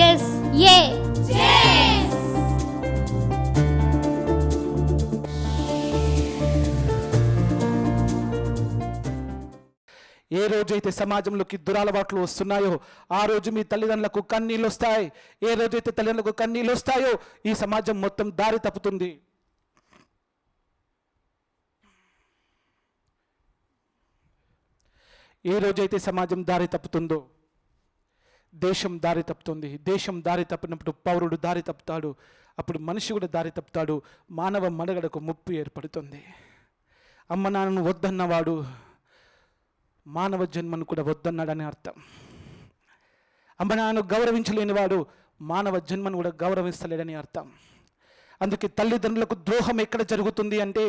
Yes ఏ ఏ రోజైతే సమాజంలోకి దురలవాట్లు వస్తున్నాయో ఆ రోజు మీ తల్లిదండ్రులకు కన్నీళ్ళు వస్తాయి. ఏ రోజైతే తల్లిదండ్రులకు కన్నీళ్ళు వస్తాయో ఈ సమాజం మొత్తం దారి తప్పుతుంది. ఏ రోజైతే సమాజం దారి తప్పుతుందో దేశం దారి తప్పుతుంది. దేశం దారి తప్పినప్పుడు పౌరుడు దారి తప్పుతాడు. అప్పుడు మనిషి కూడా దారి తప్పుతాడు. మానవ మనుగడకు ముప్పు ఏర్పడుతుంది. అమ్మ నాన్నను వద్దన్నవాడు మానవ జన్మను కూడా వద్దన్నాడని అర్థం. అమ్మ నాన్నను గౌరవించలేనివాడు మానవ జన్మను కూడా గౌరవిస్తలేడని అర్థం. అందుకే తల్లిదండ్రులకు ద్రోహం ఎక్కడ జరుగుతుంది అంటే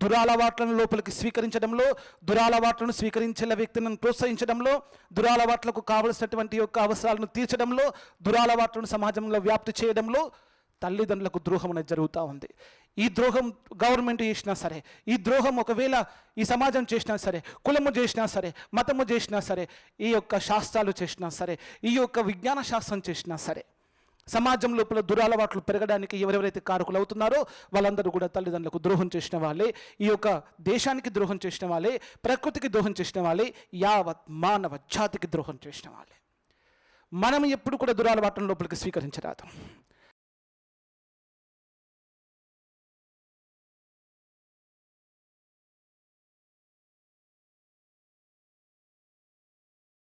దురలవాట్లను లోపలికి స్వీకరించడంలో, దురలవాట్లను స్వీకరించే వ్యక్తులను ప్రోత్సహించడంలో, దురలవాట్లకు కావలసినటువంటి యొక్క అవసరాలను తీర్చడంలో, దురలవాట్లను సమాజంలో వ్యాప్తి చేయడంలో తల్లిదండ్రులకు ద్రోహం అనేది జరుగుతూ ఉంది. ఈ ద్రోహం గవర్నమెంట్ చేసినా సరే, ఈ ద్రోహం ఒకవేళ ఈ సమాజం చేసినా సరే, కులము చేసినా సరే, మతము చేసినా సరే, ఈ యొక్క శాస్త్రాలు చేసినా సరే, ఈ యొక్క విజ్ఞాన శాస్త్రం చేసినా సరే, సమాజం లోపల దురలవాట్లు పెరగడానికి ఎవరెవరైతే కారకులు అవుతున్నారో వాళ్ళందరూ కూడా తల్లిదండ్రులకు ద్రోహం చేసిన వాళ్ళే, ఈ యొక్క దేశానికి ద్రోహం చేసిన వాళ్ళే, ప్రకృతికి ద్రోహం చేసిన వాళ్ళే, యావత్ మానవ జాతికి ద్రోహం చేసిన వాళ్ళే. మనం ఎప్పుడు కూడా దురలవాట్లను లోపలికి స్వీకరించరాదు.